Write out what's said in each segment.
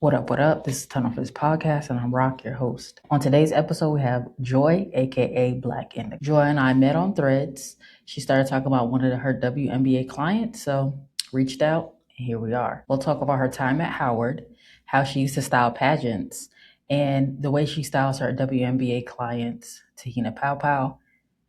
What up, what up? This is Tunnel for this podcast, and I'm Rock, your host. On today's episode, we have Joy, aka Black Indigo. Joy and I met on Threads. She started talking about one of her WNBA clients, so reached out, and here we are. We'll talk about her time at Howard, how she used to style pageants, and the way she styles her WNBA clients, Te-Hina Pao-Pao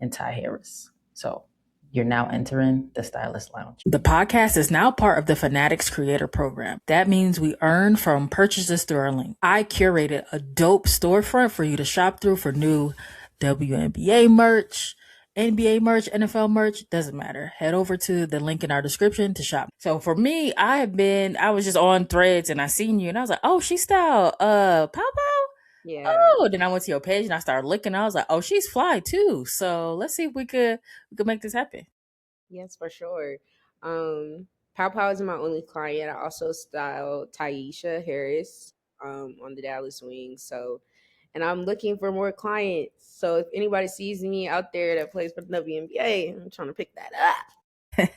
and Ty Harris. So you're now entering the Stylist Lounge. The podcast is now part of the Fanatics Creator Program. That means we earn from purchases through our link. I curated a dope storefront for you to shop through for new WNBA merch, NBA merch, NFL merch, doesn't matter. Head over to the link in our description to shop. So for me, I was just on Threads and I seen you and I was like, oh, she styled Pao-Pao? Yeah. Oh, then I went to your page and I started looking. I was like, oh, she's fly too. So let's see if we could make this happen. Yes, for sure. Pao-Pao is my only client. I also styled Taisha Harris on the Dallas Wings. So, and I'm looking for more clients. So if anybody sees me out there that plays for the WNBA, I'm trying to pick that up. Yeah.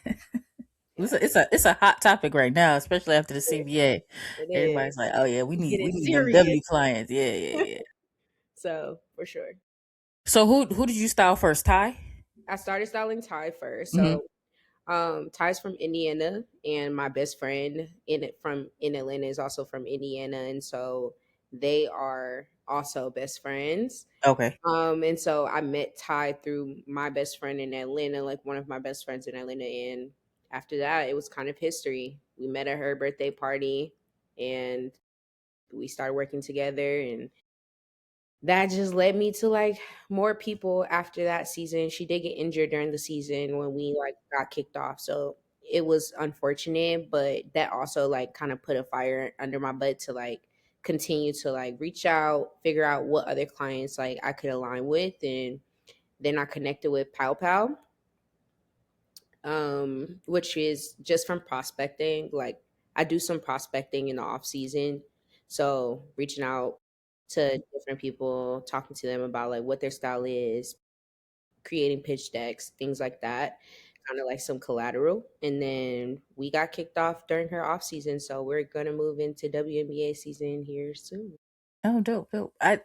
It's a hot topic right now, especially after the It CBA. it Everybody's is. like, oh yeah, It's we getting need them serious. W clients. Yeah. So for sure. So who did you style first? Ty? I started styling Ty first. Mm-hmm. So Ty's from Indiana, and my best friend in Atlanta is also from Indiana, and so they are also best friends. Okay. And so I met Ty through my best friend in Atlanta, like one of my best friends in Atlanta, and after that, it was kind of history. We met at her birthday party, and we started working together, and that just led me to like more people after that season. She did get injured during the season when we like got kicked off. So it was unfortunate, but that also like kind of put a fire under my butt to like continue to like reach out, figure out what other clients like I could align with. And then I connected with Pao-Pao, which is just from prospecting. Like I do some prospecting in the off season. So reaching out to different people, talking to them about like what their style is, creating pitch decks, things like that, kind of like some collateral. And then we got kicked off during her off season. So we're gonna move into WNBA season here soon. Oh, dope.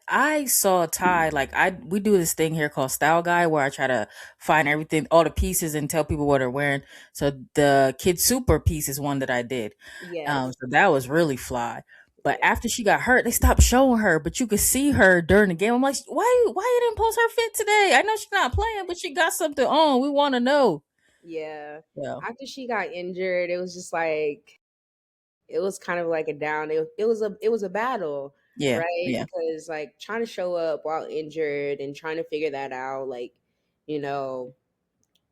I saw Ty like we do this thing here called Style Guy where I try to find everything, all the pieces, and tell people what they're wearing. So the Kid Super piece is one that I did. Yes. So that was really fly. But Yeah. after she got hurt, they stopped showing her, but you could see her during the game. I'm like, why you didn't post her fit today? I know she's not playing, but she got something on. We want to know. Yeah. Yeah. After she got injured, it was just like it was kind of like a down. It was a battle, Yeah. right? Yeah. Because like trying to show up while injured and trying to figure that out, like, you know,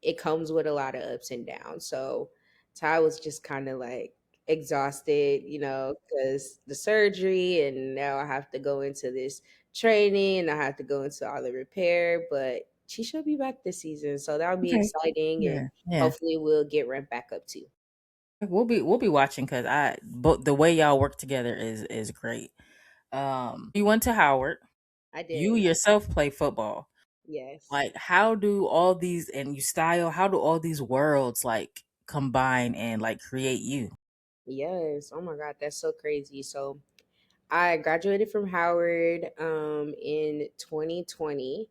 it comes with a lot of ups and downs. So Ty was just kind of like exhausted, because the surgery, and now I have to go into this training and I have to go into all the repair, but she should be back this season. So that'll be Okay. exciting, and Yeah. hopefully we'll get right back up too. We'll be watching because but the way y'all work together is great. You went to Howard. I You did. yourself play football. Yes. Like, how do all these and you style? How do all these worlds like combine and like create you? Yes. Oh my God, that's so crazy. So I graduated from Howard in 2020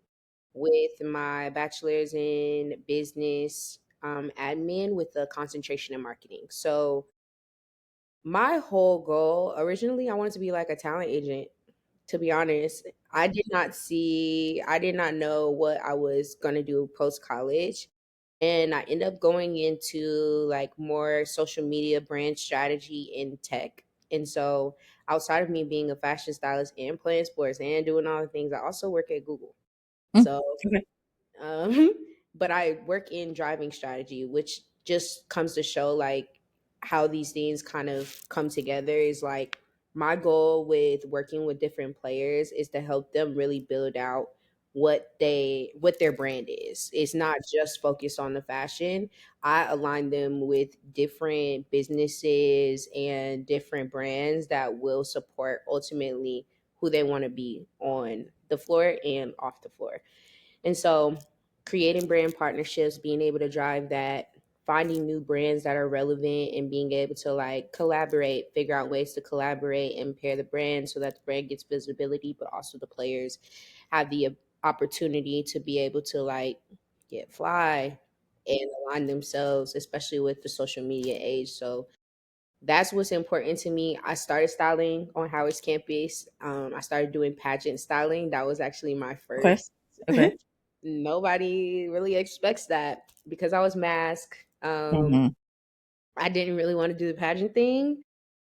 with my bachelor's in business admin with a concentration in marketing. So my whole goal originally, I wanted to be like a talent agent. To be honest, I did not know what I was gonna do post college, and I ended up going into like more social media brand strategy in tech. And so, outside of me being a fashion stylist and playing sports and doing all the things, I also work at Google. Mm, So okay. um, but I work in driving strategy, which just comes to show like how these things kind of come together. Is like my goal with working with different players is to help them really build out what their brand is. It's not just focused on the fashion. I align them with different businesses and different brands that will support ultimately who they want to be on the floor and off the floor. And so creating brand partnerships, being able to drive that, finding new brands that are relevant and being able to like collaborate, figure out ways to collaborate and pair the brand so that the brand gets visibility, but also the players have the opportunity to be able to like get fly and align themselves, especially with the social media age. So that's what's important to me. I started styling on Howard's campus. I started doing pageant styling. That was actually my Okay. first. Okay. Nobody really expects that because I was masked. Mm-hmm. I didn't really want to do the pageant thing,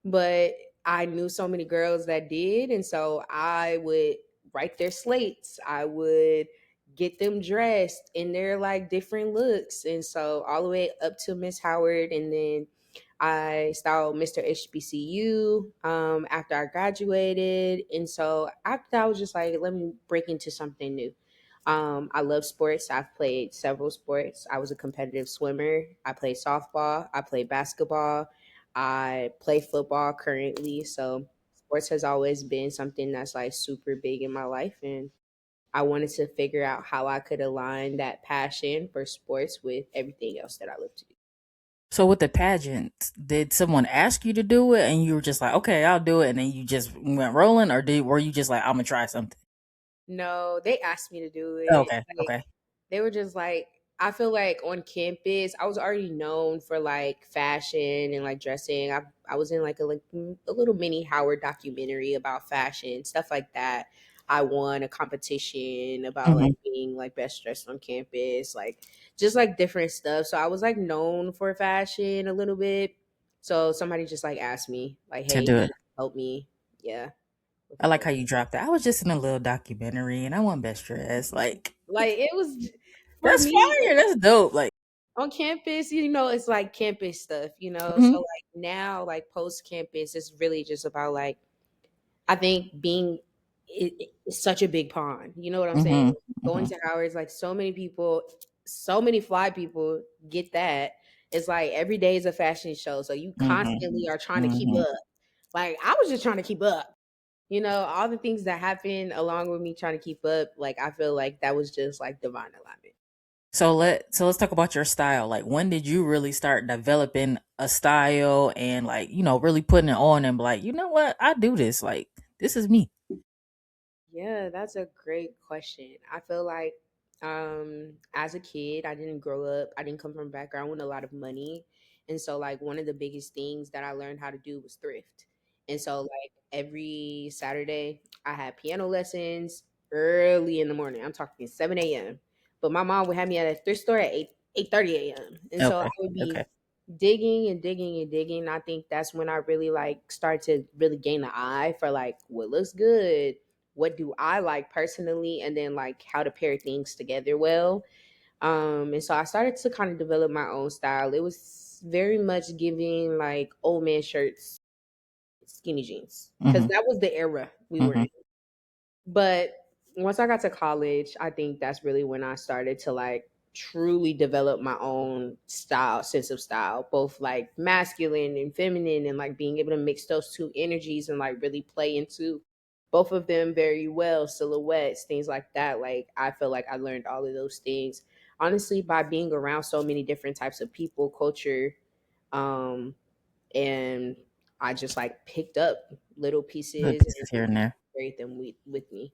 but I knew so many girls that did. And so I would write their slates. I would get them dressed in their like different looks. And so all the way up to Miss Howard. And then I styled Mr. HBCU after I graduated. And so after that, I was just like, let me break into something new. I love sports. I've played several sports. I was a competitive swimmer. I played softball. I played basketball. I play football currently. So sports has always been something that's like super big in my life. And I wanted to figure out how I could align that passion for sports with everything else that I love to do. So with the pageants, did someone ask you to do it and you were just like, okay, I'll do it, and then you just went rolling, or were you just like, I'm gonna try something? No, they asked me to do it. Okay, Like okay. they were just like, I feel like on campus, I was already known for like fashion and like dressing. I was in like a little mini Howard documentary about fashion, stuff like that. I won a competition about Mm-hmm. like being like best dressed on campus, like just like different stuff. So I was like known for fashion a little bit. So somebody just like asked me, like, To hey, do can it. you help me? Yeah, with I all like of how it. you dropped it. I was just in a little documentary and I want best dress. Like, Like it was for that's me fire. That's dope. Like, on campus, it's like campus stuff, you know. So mm-hmm. like now, like post campus, it's really just about like I think being it's such a big pond. You know what I'm saying? Mm-hmm. Going Mm-hmm. to Howard's, like so many people, so many fly people get that. It's like every day is a fashion show, so you Mm-hmm. constantly are trying to keep Mm-hmm. up. Like I was just trying to keep up. All the things that happen along with me trying to keep up. Like I feel like that was just like divine alignment. So let's talk about your style. Like, when did you really start developing a style and like, really putting it on and be like, you know what, I do this. Like, this is me. Yeah, that's a great question. I feel like as a kid, I didn't grow up, I didn't come from a background with a lot of money. And so like one of the biggest things that I learned how to do was thrift. And so like every Saturday, I had piano lessons early in the morning. I'm talking 7 a.m. But my mom would have me at a thrift store at 8:30 a.m. And so I Okay. would be Okay. digging and digging and digging. I think that's when I really like start to really gain the eye for like what looks good, what do I like personally, and then like how to pair things together well. And so I started to kind of develop my own style. It was very much giving like old man shirts, skinny jeans, because Mm-hmm. that was the era we were Mm-hmm. in. But once I got to college, I think that's really when I started to like truly develop my own style, sense of style, both like masculine and feminine, and like being able to mix those two energies and like really play into both of them very well, silhouettes, things like that. Like I feel like I learned all of those things honestly by being around so many different types of people, culture, um, and I just like picked up little Little pieces pieces here and and there. carried them with me.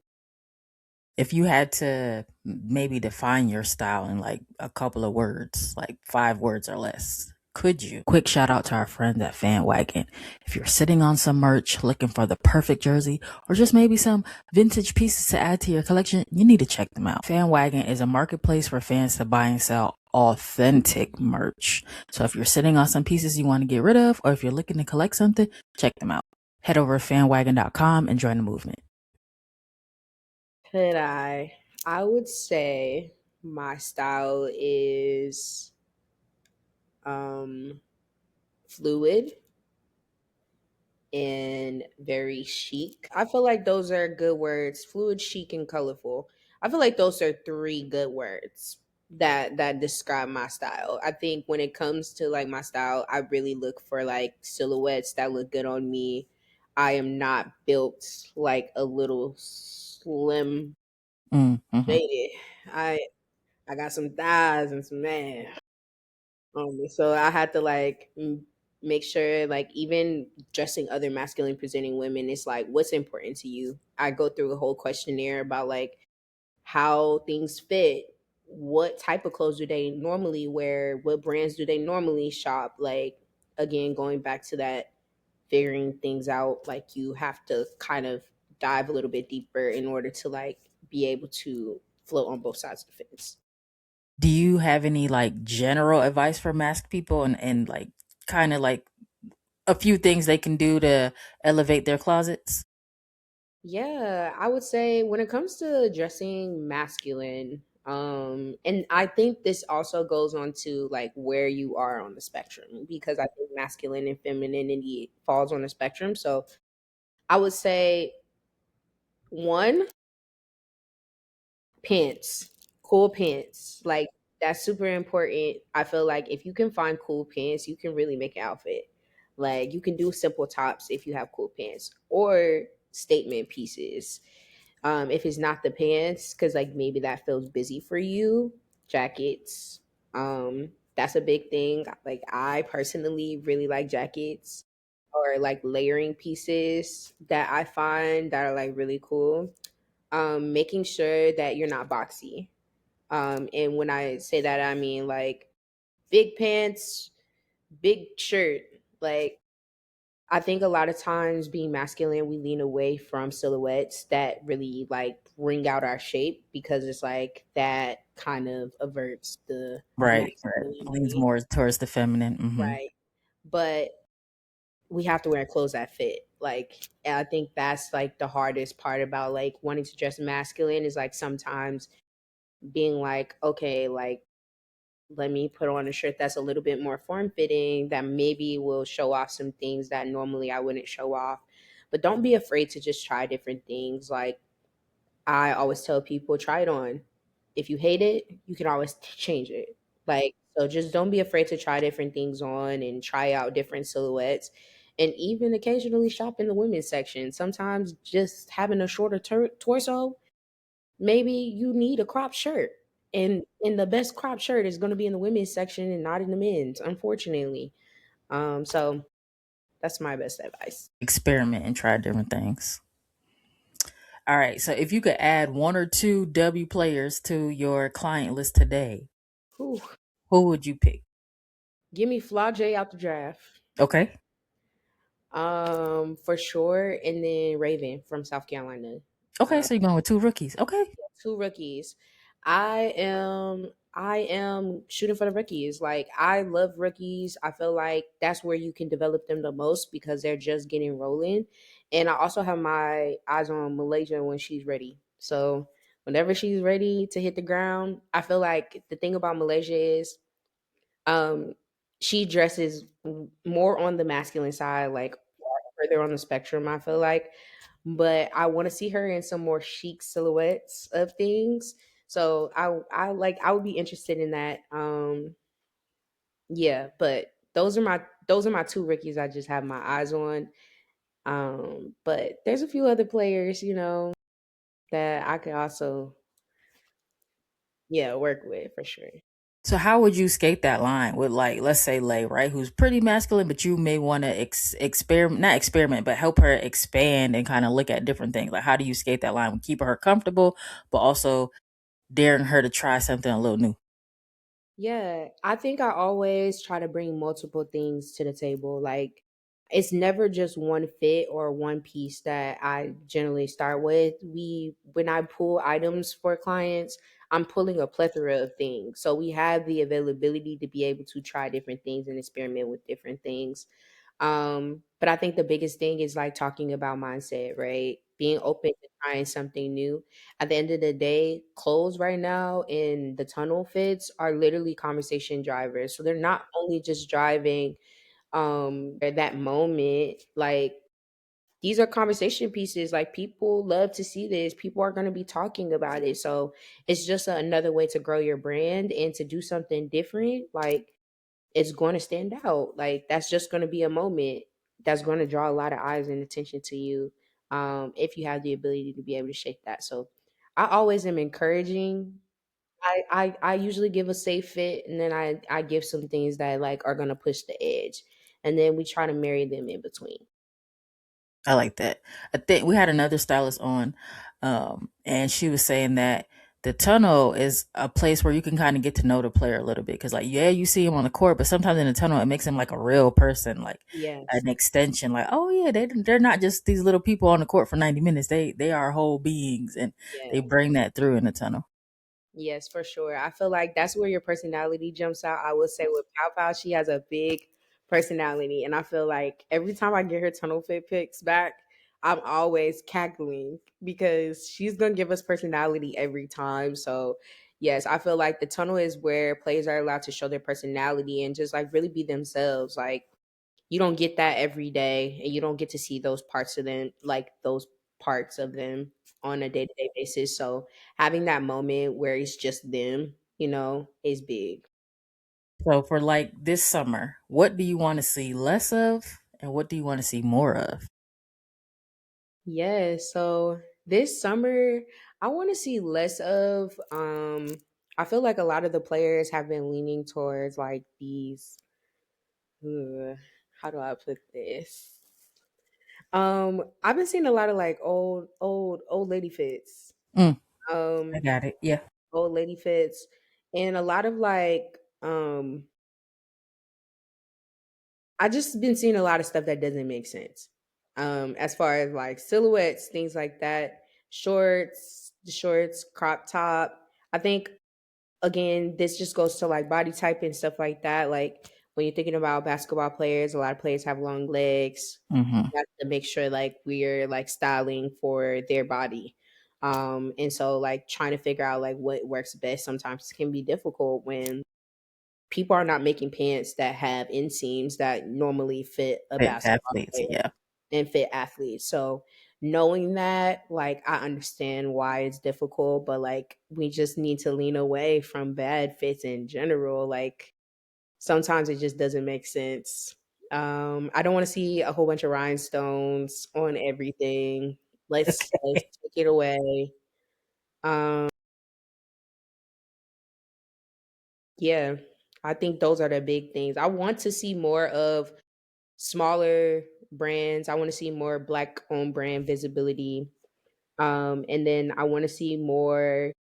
If you had to maybe define your style in like a couple of words, like 5 words or less, could you? Quick shout out to our friends at FanWagon. If you're sitting on some merch looking for the perfect jersey or just maybe some vintage pieces to add to your collection, you need to check them out. FanWagon is a marketplace for fans to buy and sell authentic merch. So if you're sitting on some pieces you want to get rid of, or if you're looking to collect something, check them out. Head over to fanwagon.com and join the movement. Could I would say my style is um fluid and very chic. I feel like those are good words. Fluid, chic, and colorful. I feel like those are three good words that describe my style. I think when it comes to like my style, I really look for like silhouettes that look good on me. I am not built like a little slim Mm-hmm. lady. I got some thighs and some man. So I had to like make sure, like, even dressing other masculine presenting women, it's like, what's important to you? I go through a whole questionnaire about like how things fit, what type of clothes do they normally wear, what brands do they normally shop. Like, again, going back to that, figuring things out, like you have to kind of dive a little bit deeper in order to like be able to float on both sides of the fence. Do you have any like general advice for mask people and like kind of like a few things they can do to elevate their closets? Yeah, I would say when it comes to dressing masculine, and I think this also goes on to like where you are on the spectrum, because I think masculine and femininity falls on the spectrum. So I would say, one, pants, cool pants. Like, that's super important. I feel like if you can find cool pants, you can really make an outfit. Like, you can do simple tops if you have cool pants, or statement pieces. If it's not the pants, because like maybe that feels busy for you, jackets. That's a big thing. Like, I personally really like jackets, or like layering pieces that I find that are like really cool. Making sure that you're not boxy. And when I say that, I mean like big pants, big shirt. Like, I think a lot of times being masculine, we lean away from silhouettes that really like bring out our shape, because it's like that kind of averts the Right, right. Leans masculinity. more towards the feminine. Right. But we have to wear clothes that fit. Like, and I think that's like the hardest part about like wanting to dress masculine, is like sometimes being like, okay, like, let me put on a shirt that's a little bit more form fitting, that maybe will show off some things that normally I wouldn't show off. But don't be afraid to just try different things. Like, I always tell people, try it on. If you hate it, you can always change it. Like, so just don't be afraid to try different things on and try out different silhouettes. And even occasionally shop in the women's section. Sometimes just having a shorter torso, maybe you need a crop shirt. And the best crop shirt is going to be in the women's section and not in the men's, unfortunately. So that's my best advice. Experiment and try different things. All right. So if you could add one or two W players to your client list today, Whew. who would you pick? Give me Flau'jae out the draft, Okay. for sure, and then Raven from South Carolina. Okay. Uh, So you're going with two rookies. Okay. Two rookies. I am shooting for the rookies. Like, I love rookies. I feel like that's where you can develop them the most, because they're just getting rolling. And I also have my eyes on Malaysia when she's ready. So whenever she's ready to hit the ground, I feel like the thing about Malaysia is, um she dresses more on the masculine side, like further on the spectrum, I feel like. But I want to see her in some more chic silhouettes of things. So I would be interested in that. Yeah, but those are my two rookies I just have my eyes on. But there's a few other players, that I could also, yeah, work with for sure. So how would you skate that line with, like, let's say Lay, right, who's pretty masculine, but you may want to experiment, not experiment, but help her expand and kind of look at different things. Like, how do you skate that line with keeping her comfortable, but also daring her to try something a little new? Yeah, I think I always try to bring multiple things to the table. Like, it's never just one fit or one piece that I generally start with. When I pull items for clients, I'm pulling a plethora of things. So we have the availability to be able to try different things and experiment with different things. But I think the biggest thing is like talking about mindset, right? Being open to trying something new. At the end of the day, clothes right now in the tunnel fits are literally conversation drivers. So they're not only just driving that moment, like, these are conversation pieces. Like, people love to see this. People are going to be talking about it. So it's just another way to grow your brand and to do something different. Like, it's going to stand out. Like, that's just going to be a moment that's going to draw a lot of eyes and attention to you, if you have the ability to be able to shape that. So I always am encouraging, I usually give a safe fit, and then I give some things that like are gonna push the edge, and then we try to marry them in between. I like that. I think we had another stylist on, and she was saying that the tunnel is a place where you can kind of get to know the player a little bit. Because, like, yeah, you see him on the court, but sometimes in the tunnel, it makes him like a real person, like Yes, an extension. Like, oh yeah, they're not just these little people on the court for 90 minutes. They are whole beings, and they yes. bring that through in the tunnel. Yes, for sure. I feel like that's where your personality jumps out. I would say with Pao-Pao, she has a big personality. And I feel like every time I get her tunnel fit pics back, I'm always cackling because she's going to give us personality every time. So, yes, I feel like the tunnel is where players are allowed to show their personality and just like really be themselves. Like, you don't get that every day and you don't get to see those parts of them, like those parts of them on a day-to-day basis. So having that moment where it's just them, is big. So for like this summer, what do you want to see less of, and what do you want to see more of? Yeah, so this summer I want to see less of I feel like a lot of the players have been leaning towards like these how do I put this? I've been seeing a lot of like old lady fits. Mm, I Um got it. Yeah. old lady fits and a lot of like I just been seeing a lot of stuff that doesn't make sense. As far as like silhouettes, things like that, shorts, crop top. I think again, this just goes to like body type and stuff like that. Like when you're thinking about basketball players, a lot of players have long legs. Hmm. You have to make sure like we're like styling for their body. And so like trying to figure out like what works best sometimes can be difficult when people are not making pants that have inseams that normally fit a Fit basketball athletes. player Yeah. and fit athletes. So knowing that, like I understand why it's difficult, but like we just need to lean away from bad fits in general. Like sometimes it just doesn't make sense. I don't want to see a whole bunch of rhinestones on everything. Let's Okay. take it away. Um yeah, I think those are the big things. I want to see more of smaller brands. I want to see more black owned brand visibility. And then I want to see more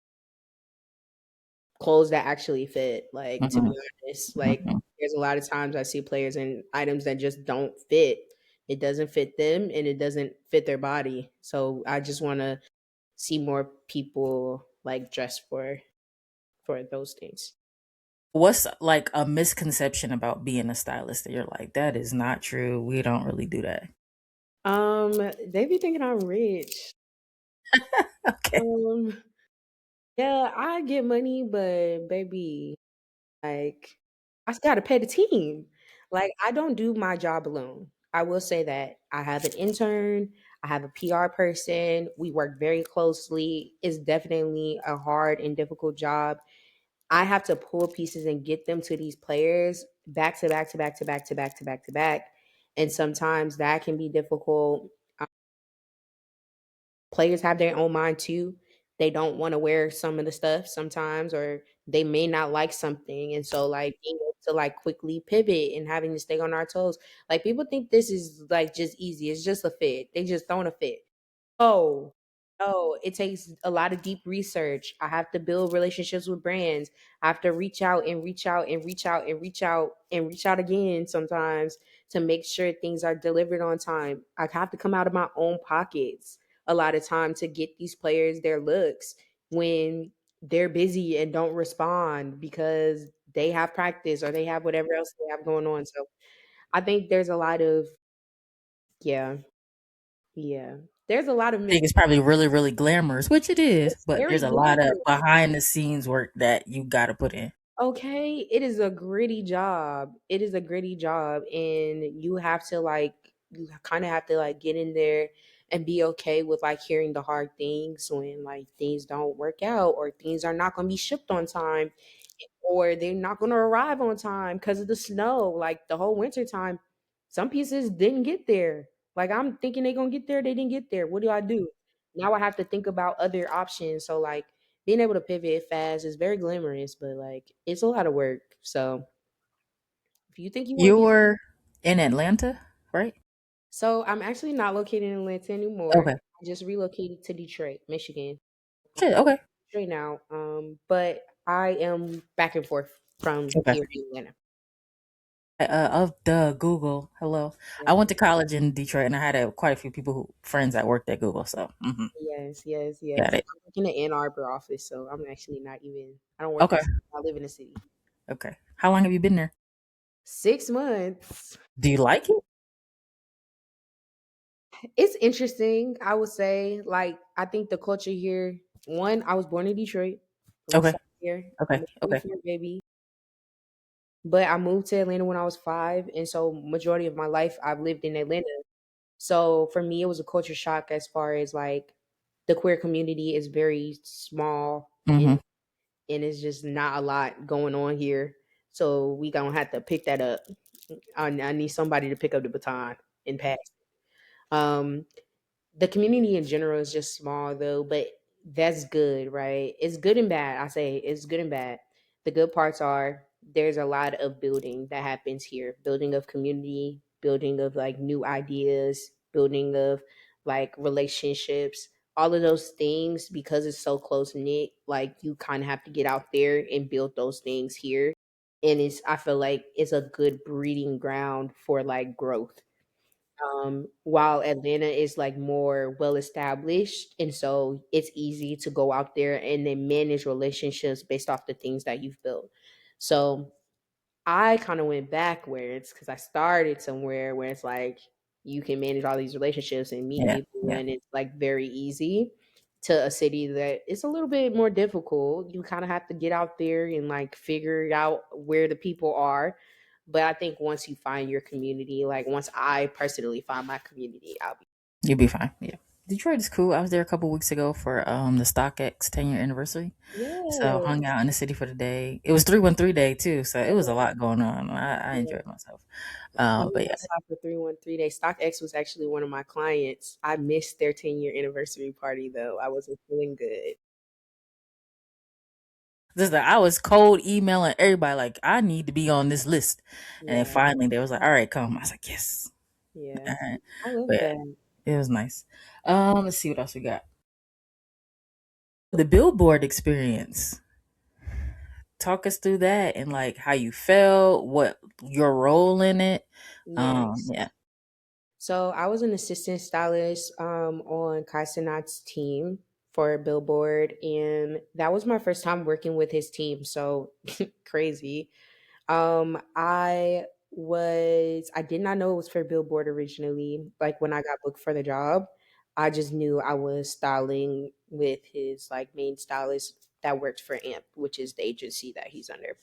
clothes that actually fit. Like to be Hmm. honest, like Hmm. there's a lot of times I see players in items that just don't fit. It doesn't fit them and it doesn't fit their body. So I just want to see more people like dress for those things. What's like a misconception about being a stylist that you're like, that is not true? We don't really do that. They be thinking I'm rich. Okay. Um, yeah, I get money, but baby, like, I s gotta pay the team. Like, I don't do my job alone. I will say that. I have an intern, I have a PR person, we work very closely. It's definitely a hard and difficult job. I have to pull pieces and get them to these players back to back to back to back to back to back to back, and sometimes that can be difficult. Players have their own mind too. They don't want to wear some of the stuff sometimes, or they may not like something. And so, like, being able to like quickly pivot and having to stay on our toes. Like, people think this is like just easy. It's just a fit. They just throwing a fit. Oh, no, it takes a lot of deep research. I have to build relationships with brands. I have to reach out and reach out and reach out and reach out and reach out again sometimes to make sure things are delivered on time. I have to come out of my own pockets a lot of time to get these players their looks when they're busy and don't respond because they have practice or they have whatever else they have going on. So I think there's a lot of yeah, yeah. There's a lot of I think it's probably really, really glamorous, which it is, it's but very there's a lot of glamorous. behind the scenes work that you got to put in. Okay, it is a gritty job. It is a gritty job, and you have to like, you kind of have to like get in there and be okay with like hearing the hard things when like things don't work out or things are not going to be shipped on time or they're not going to arrive on time because of the snow. Like the whole winter time, some pieces didn't get there. Like I'm thinking they're going to get there, they didn't get there. What do I do? Now I have to think about other options. So like being able to pivot fast is very glamorous, but like it's a lot of work. So if you think you want to You be, were in Atlanta, right? so I'm actually not located in Atlanta anymore. Okay. I just relocated to Detroit, Michigan. Shit, okay. Straight now. But I am back and forth from Okay. here in Atlanta. Of the Google. Hello. I Yeah. went to college in Detroit, and I had quite a few people friends that worked at Google. So, Yes, yes, got yes. it. I work in the Ann Arbor office, so I'm actually not even. I don't work in Okay. the city. I live in the city. Okay. How long have you been there? 6 months. Do you like it? It's interesting. I would say, like, I think the culture here. One, I was born in Detroit. We Okay. started here. I'm Okay. a Okay. 24 baby, but I moved to Atlanta when I was 5, and so majority of my life I've lived in Atlanta. So for me, it was a culture shock as far as like the queer community is very small Mm-hmm. and it's just not a lot going on here. So we gonna have to pick that up. I need somebody to pick up the baton and pass. Um, the community in general is just small though, but that's good, right? It's good and bad. I say it's good and bad. The good parts are there's a lot of building that happens here, building of community, building of like new ideas, building of like relationships, all of those things because it's so close knit. Like you kind of have to get out there and build those things here, and it's I feel like it's a good breeding ground for like growth, while Atlanta is like more well established. And so it's easy to go out there and then manage relationships based off the things that you've built. So I kind of went backwards because I started somewhere where it's like you can manage all these relationships and meet Yeah. people, Yeah. and it's like very easy to a city that it's a little bit more difficult. You kind of have to get out there and like figure out where the people are. But I think once you find your community, like once I personally find my community, I'll be You'll be fine. Yeah. Detroit is cool. I was there a couple weeks ago for the StockX 10-year anniversary. So yeah, hung out in the city for the day. It was 313 day too, so it was a lot going on. I yeah. enjoyed myself. I was But yeah, outside for 313 days. StockX was actually one of my clients. I missed their 10-year anniversary party though. I wasn't feeling good. just like I was cold emailing everybody like I need to be on this list, and then Yeah, finally they was like, "All right, come." I was like, "Yes." yeah. All right. I love But yeah, that. it was nice. Let's see what else we got. The Billboard experience. Talk us through that and like how you felt, what your role in it. Yes. Yeah. So I was an assistant stylist on Kai Cenat's team for Billboard, and that was my first time working with his team. So crazy. I did not know it was for Billboard originally. Like when I got booked for the job, I just knew I was styling with his like main stylist that worked for AMP, which is the agency that he's under,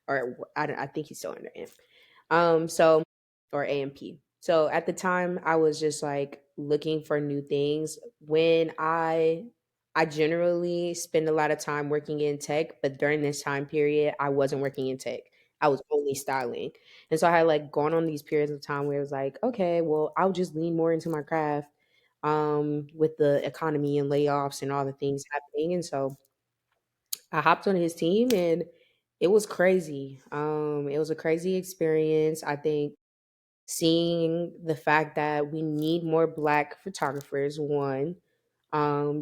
or I think he's still under AMP. So or AMP. So at the time, I was just like looking for new things. I generally spend a lot of time working in tech, but during this time period, I wasn't working in tech. I was only styling. And so I had like gone on these periods of time where it was like, okay, well, I'll just lean more into my craft with the economy and layoffs and all the things happening. And so I hopped on his team and it was crazy. It was a crazy experience. I think seeing the fact that we need more black photographers, one,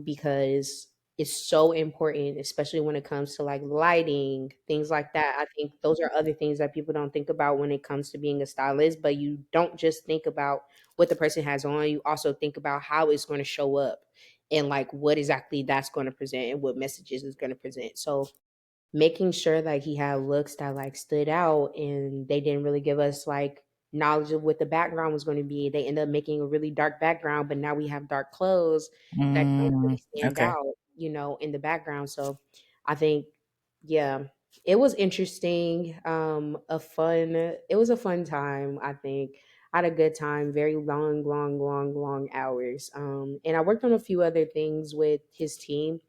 because it's so important, especially when it comes to like lighting, things like that. I think those are other things that people don't think about when it comes to being a stylist, but you don't just think about what the person has on, you also think about how it's going to show up and like what exactly that's going to present and what messages is going to present. So making sure that he had looks that like stood out, and they didn't really give us like knowledge of what the background was going to be. They ended up making a really dark background, but now we have dark clothes that don't really stand Okay. out, in the background. So I think, yeah, it was interesting. It was a fun time. I think I had a good time, very long, long, long, long hours. And I worked on a few other things with his team.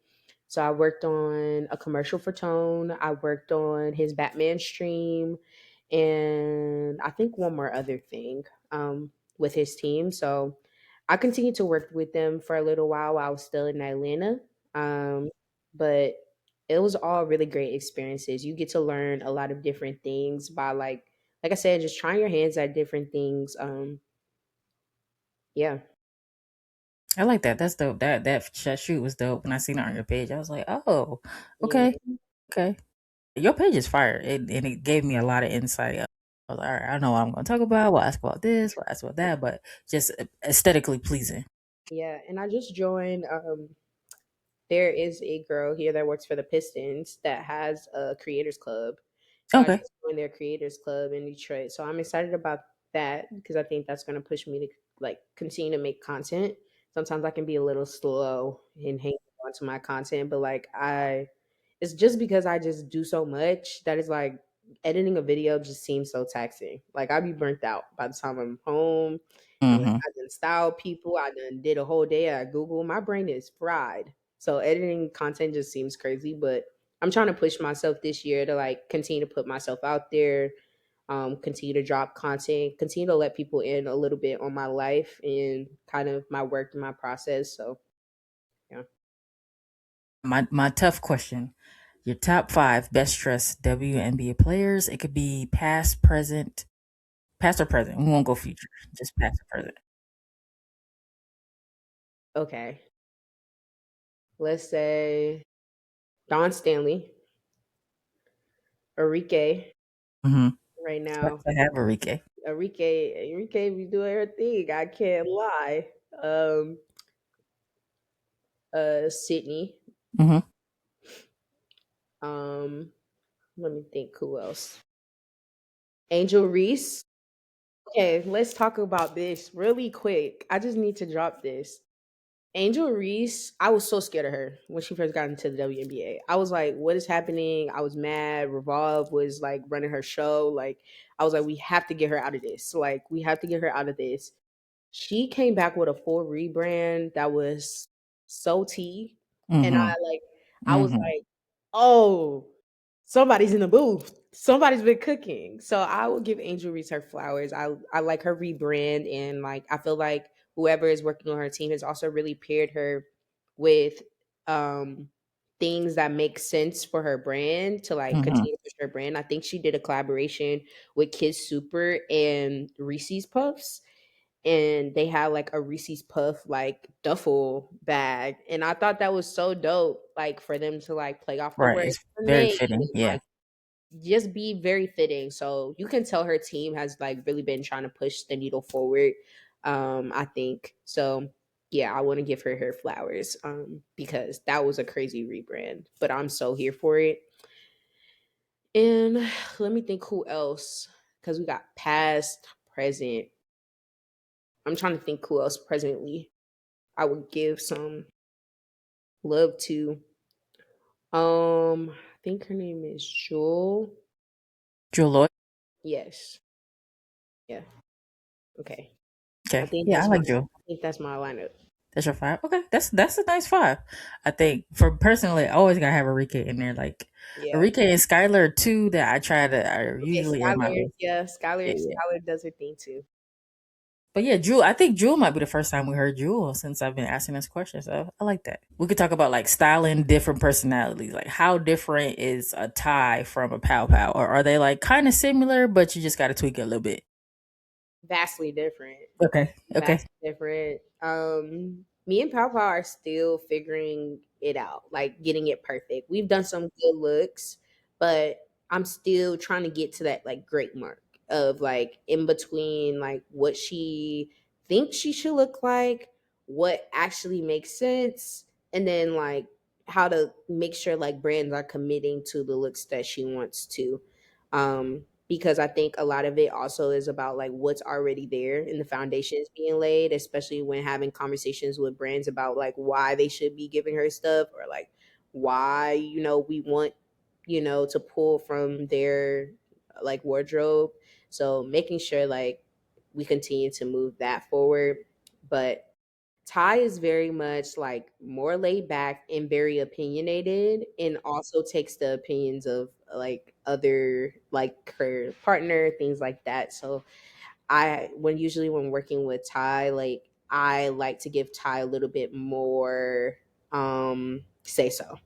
So I worked on a commercial for Tone. I worked on his Batman stream, and I think one more other thing with his team. So I continued to work with them for a little while I was still in Atlanta. Um, but it was all really great experiences. You get to learn a lot of different things by like I said, just trying your hands at different things. Yeah. I like that. That's dope. That shoot was dope. When I seen it on your page, I was like, oh, Yeah. okay, okay. Your page is fire, and it gave me a lot of insight. I was like, all right, I know what I'm going to talk about. We'll ask about this. We'll ask about that. But just aesthetically pleasing. Yeah. And I just joined there is a girl here that works for the Pistons that has a creators club. So I Okay. just joined their creators club in Detroit. So I'm excited about that because I think that's going to push me to like continue to make content. Sometimes I can be a little slow in hanging on to my content, but like it's just because I just do so much that it's like editing a video just seems so taxing. Like I'd be burnt out by the time I'm home. And like Mm-hmm. I done styled people, I done did a whole day at Google. My brain is fried. So editing content just seems crazy, but I'm trying to push myself this year to like continue to put myself out there, continue to drop content, continue to let people in a little bit on my life and kind of my work and my process. So yeah. My tough question. Your top five best dressed WNBA players. It could be past or present. We won't go future. Just past or present. Okay. Let's say Don Stanley, Enrique Mm-hmm. right Sucks now. to have Enrique. Enrique be doing her thing. I can't lie. Sydney. Mm-hmm. Um, let me think who else. Angel Reese. Okay, let's talk about this really quick. I just need to drop this. Angel Reese, I was so scared of her when she first got into the WNBA. I was like, what is happening? I was mad. Revolve was like running her show. Like, I was like, we have to get her out of this. Like, we have to get her out of this. She came back with a full rebrand that was so tea. And Mm-hmm. I was Mm-hmm. like, oh, somebody's in the booth. Somebody's been cooking. So I will give Angel Reese her flowers. I like her rebrand and like I feel like whoever is working on her team has also really paired her with um things that make sense for her brand to like Mm-hmm. continue to push her brand. I think she did a collaboration with Kids Super and Reese's Puffs and they had like a Reese's Puff like duffel bag, and I thought that was so dope. Like for them to like play off the Right. word It's very mermaid fitting. and Yeah. like just be very fitting. So you can tell her team has like really been trying to push the needle forward. I think so. Yeah, I want to give her her flowers because that was a crazy rebrand, but I'm so here for it. And let me think who else because we got past, present. I'm trying to think who else presently I would give some love to. I think her name is Jewel. Jewel Lloyd. Yes. Yeah. Okay. Okay. Yeah, I like Jewel. I think that's my lineup. That's your five. Okay, that's a nice five. I think for personally, I always gotta have Enrique in there. Like Yeah. Enrique and Skylar are two that I Okay, usually in my Skylar. list. Yeah, Yeah, Skylar. yeah. Skylar does her thing too. But yeah, Jewel. I think Jewel might be the first time we heard Jewel since I've been asking this question. So I like that. We could talk about like styling different personalities. Like how different is a tie from a Pow-Pow, or are they like kind of similar, but you just got to tweak it a little bit? Vastly different. Okay. Okay. Vastly different. Me and Pao Pao are still figuring it out, like getting it perfect. We've done some good looks, but I'm still trying to get to that like great mark of like in between like what she thinks she should look like, what actually makes sense, and then like how to make sure like brands are committing to the looks that she wants to. Because I think a lot of it also is about like what's already there and the foundation is being laid, especially when having conversations with brands about like why they should be giving her stuff or like why, we want, to pull from their like wardrobe. So making sure like we continue to move that forward. But Ty is very much like more laid back and very opinionated and also takes the opinions of like other like her partner, things like that. So when working with Ty, like I like to give Ty a little bit more say so.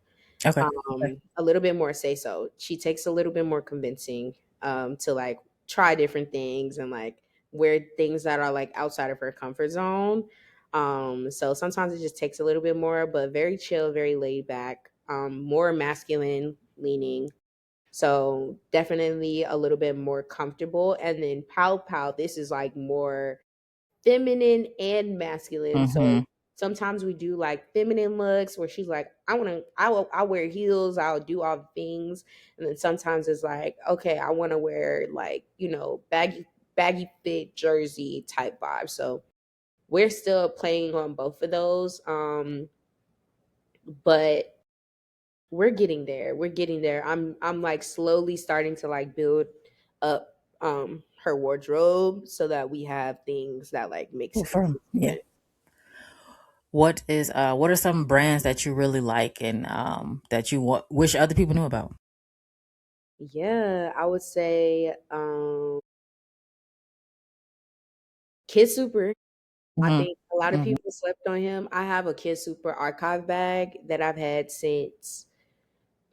Okay. Okay. A little bit more say so. She takes a little bit more convincing to like try different things and like wear things that are like outside of her comfort zone. So sometimes it just takes a little bit more, but very chill, very laid back, more masculine leaning. So definitely a little bit more comfortable. And then Pao-Pao, this is like more feminine and masculine. Mm-hmm. So sometimes we do like feminine looks where she's like, I wear heels, I'll do all the things. And then sometimes it's like, okay, I want to wear like, baggy fit jersey type vibe. So we're still playing on both of those. But we're getting there. We're getting there. I'm like slowly starting to like build up her wardrobe so that we have things that like make Oh, sense. firm. Yeah. What are some brands that you really like and that you wish other people knew about? Yeah, I would say Kid Super. I Mm-hmm. think a lot of Mm-hmm. people slept on him. I have a Kid Super archive bag that I've had since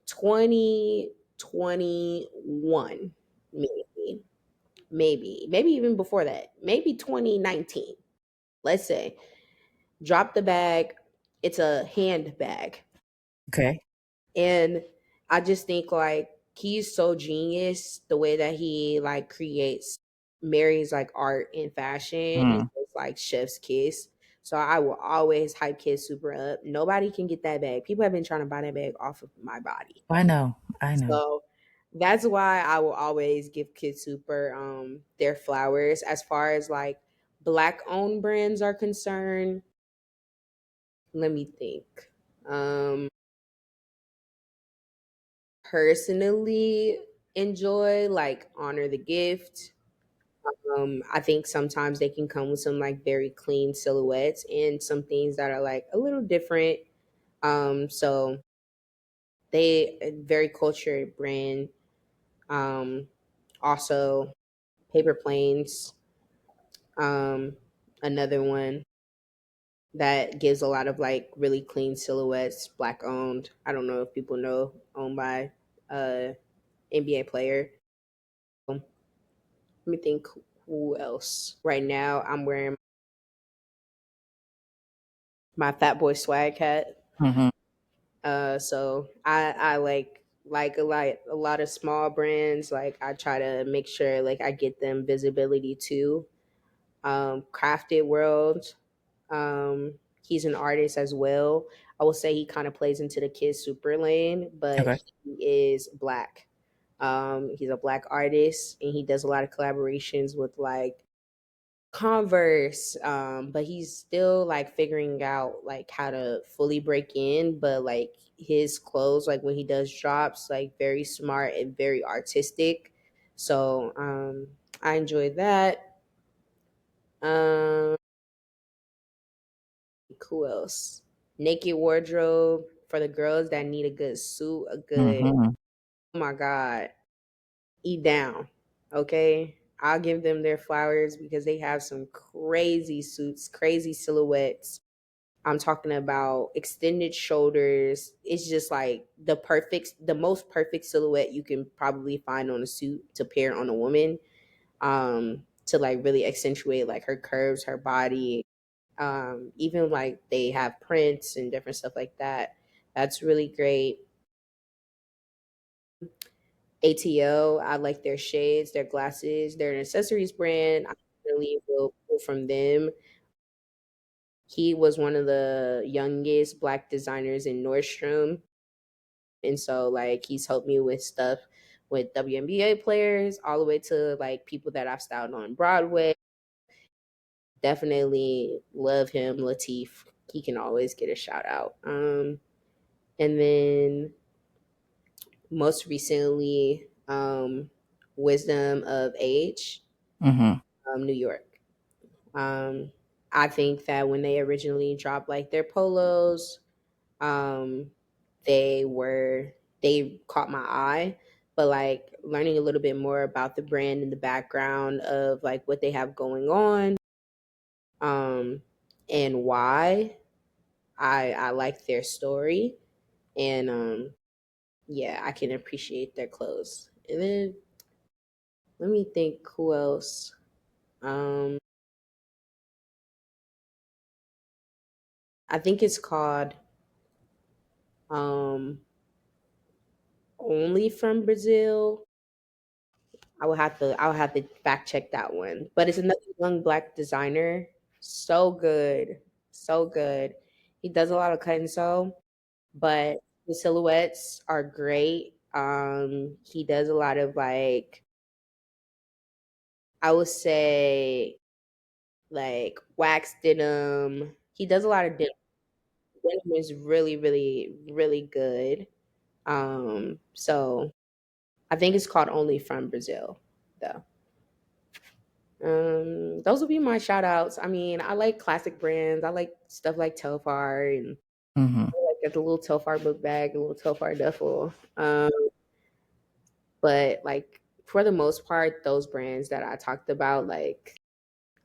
2021, maybe. Maybe even before that. Maybe 2019. Let's say. Drop the bag. It's a handbag. Okay. And I just think like he's so genius the way that he like creates marries like art and fashion is Mm. just like chef's kiss. So I will always hype Kid Super up. Nobody can get that bag. People have been trying to buy that bag off of my body. I know. I know. So that's why I will always give Kid Super their flowers. As far as like black owned brands are concerned, let me think. Um Personally enjoy like Honor the Gift. I think sometimes they can come with some like very clean silhouettes and some things that are like a little different. So they a very cultured brand. Um, Also Paper Planes, another one that gives a lot of like really clean silhouettes, black owned. I don't know if people know, owned by NBA player. Let me think who else. Right now, I'm wearing my Fat Boy swag hat. Mm-hmm. So I like a lot of small brands. Like I try to make sure like I get them visibility too. Crafted World. Um, he's an artist as well. I will say he kind of plays into the Kid Super lane, but Okay. he is black. He's a black artist, and he does a lot of collaborations with like Converse, but he's still like figuring out like how to fully break in. But like his clothes, like when he does drops, like very smart and very artistic. So I enjoy that. Um, who else? Naked Wardrobe for the girls that need a good suit, a good. Mm-hmm. Oh my god, eat down, okay. I'll give them their flowers because they have some crazy suits, crazy silhouettes. I'm talking about extended shoulders. It's just like the most perfect silhouette you can probably find on a suit to pair on a woman. To like really accentuate like her curves, her body. Even like they have prints and different stuff like that. That's really great. ATO, I like their shades, their glasses, their accessories brand. I really will pull from them. He was one of the youngest black designers in Nordstrom. And so like he's helped me with stuff with WNBA players all the way to like people that I've styled on Broadway. Definitely love him, Latif. He can always get a shout out. And then most recently, Wisdom of Age, Mm-hmm. New York. Um, I think that when they originally dropped like their polos, um, they caught my eye. But like learning a little bit more about the brand and the background of like what they have going on, um, and why I like their story. and yeah, I can appreciate their clothes. And then let me think who else. Um, I think it's called um, Only from Brazil. I will have to fact check that one. But it's another young black designer. So good. So good. He does a lot of cut and sew, but the silhouettes are great. He does a lot of like, I would say, like wax denim. He does a lot of denim. Denim is really, really, really good. So I think it's called Only from Brazil, though. Those would be my shout outs. I mean, I like classic brands. I like stuff like Telfar and Mm-hmm. I like the little Telfar book bag, a little Telfar duffel. But like for the most part, those brands that I talked about, like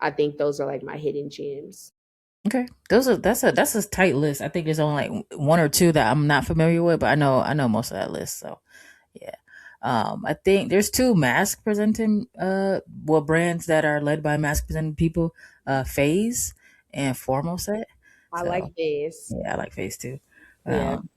I think those are like my hidden gems. Okay, those are that's a tight list. I think there's only like one or two that I'm not familiar with, but I know most of that list. So yeah, I think there's two mask presenting brands that are led by mask presenting people, Phase and Formal Set. I like So this. yeah, I like Phase too. Yeah. Um,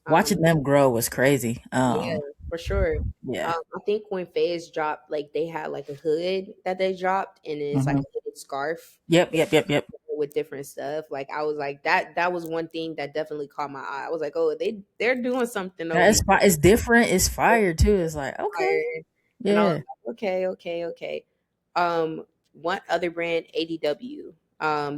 Watching Um, them grow was crazy. yeah, for sure. Yeah. I think when Phase dropped, like they had like a hood that they dropped, and it's like Hmm. a hooded scarf Yep. Yep. Yep. Yep. with different stuff. Like I was like that. That was one thing that definitely caught my eye. I was like, oh, they're doing something over It's here. it's different. It's fire too. It's like okay. Fire. And I was Yeah. like, okay, okay, okay. One other brand, ADW.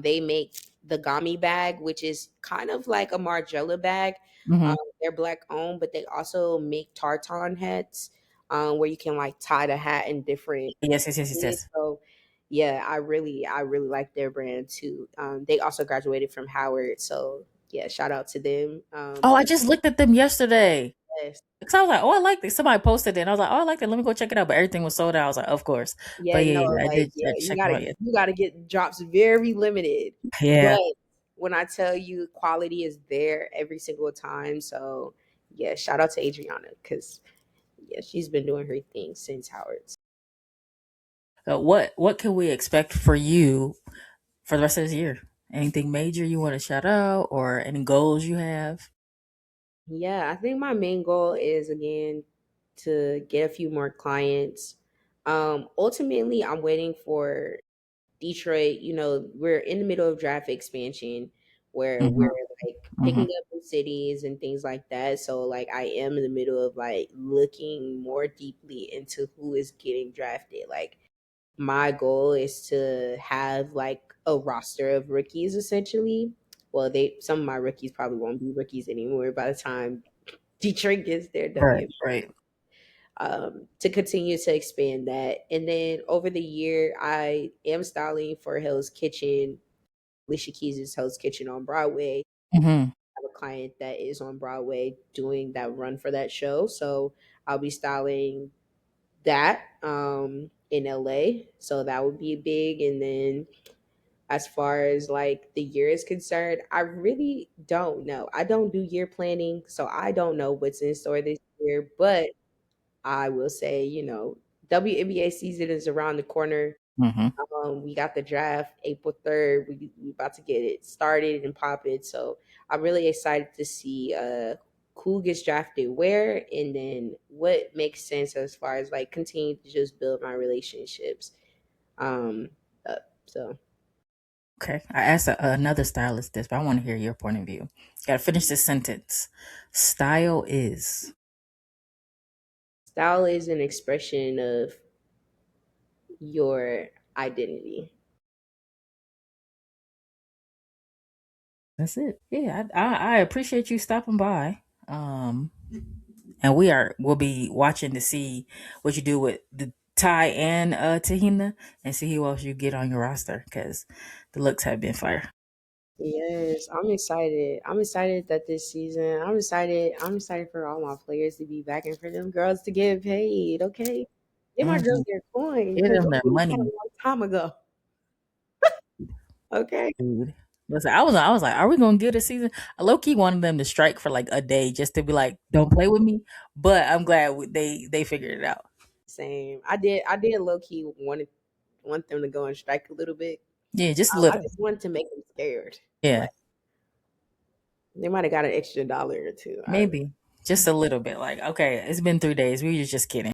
They make the Gami bag, which is kind of like a Margiela bag. Hmm. They're black owned, but they also make tartan hats, where you can like tie the hat in different Yes. Yes. Yes. Yes. ways. Yes. So yeah, I really like their brand too. They also graduated from Howard, so yeah, shout out to them. Oh, I just looked at them yesterday. Yes. Cause I was like, oh, I like this. Somebody posted it, and I was like, oh, I like that. Let me go check it out. But everything was sold out. I was like, of course. Yeah, But yeah, no, yeah, I like did. yeah, I checked them out. Yeah, you gotta get drops very limited. yeah. But when I tell you quality is there every single time, so yeah, shout out to Adriana because yeah, she's been doing her thing since Howard's. So what can we expect for you for the rest of this year? Anything major you want to shout out, or any goals you have? Yeah, I think my main goal is again to get a few more clients. Ultimately, I'm waiting for Detroit. You know, we're in the middle of draft expansion where Hmm. we're like picking Hmm. up new cities and things like that. So like I am in the middle of like looking more deeply into who is getting drafted. Like my goal is to have like a roster of rookies essentially. Well, they some of my rookies probably won't be rookies anymore by the time Detroit gets their Right, W. right. To continue to expand that. And then over the year, I am styling for Hell's Kitchen, Alicia Keys' Hell's Kitchen on Broadway. Hmm. I have a client that is on Broadway doing that run for that show. So I'll be styling that in LA. So that would be big. And then as far as like the year is concerned, I really don't know. I don't do year planning. So I don't know what's in store this year. But I will say, you know, WNBA season is around the corner. Hmm. We got the draft April 3rd. We about to get it started and popping. So I'm really excited to see who gets drafted where and then what makes sense as far as like continue to just build my relationships um up. So Okay. I asked another stylist this, but I want to hear your point of view. Got to finish this sentence. Style is. style is an expression of your identity. That's it. Yeah, I appreciate you stopping by. And we'll be watching to see what you do with the Ty and Te-Hina, and see who else you get on your roster because the looks have been fire. Yes, I'm excited. I'm excited that this season. I'm excited. I'm excited for all my players to be back and for them girls to get paid. Okay, get my girls Hmm. their coin Give because them their we did that a money, long time ago. Okay, dude. Listen, I was like, are we gonna get a season? I low key wanted them to strike for like a day just to be like, don't play with me. But I'm glad they figured it out. Same. I did low key want them to go and strike a little bit. Yeah, just a I little. just wanted to make them scared. Yeah, Like they might have got an extra dollar or two. I don't know. maybe just a little bit. Like, okay, it's been 3 days. We were just kidding.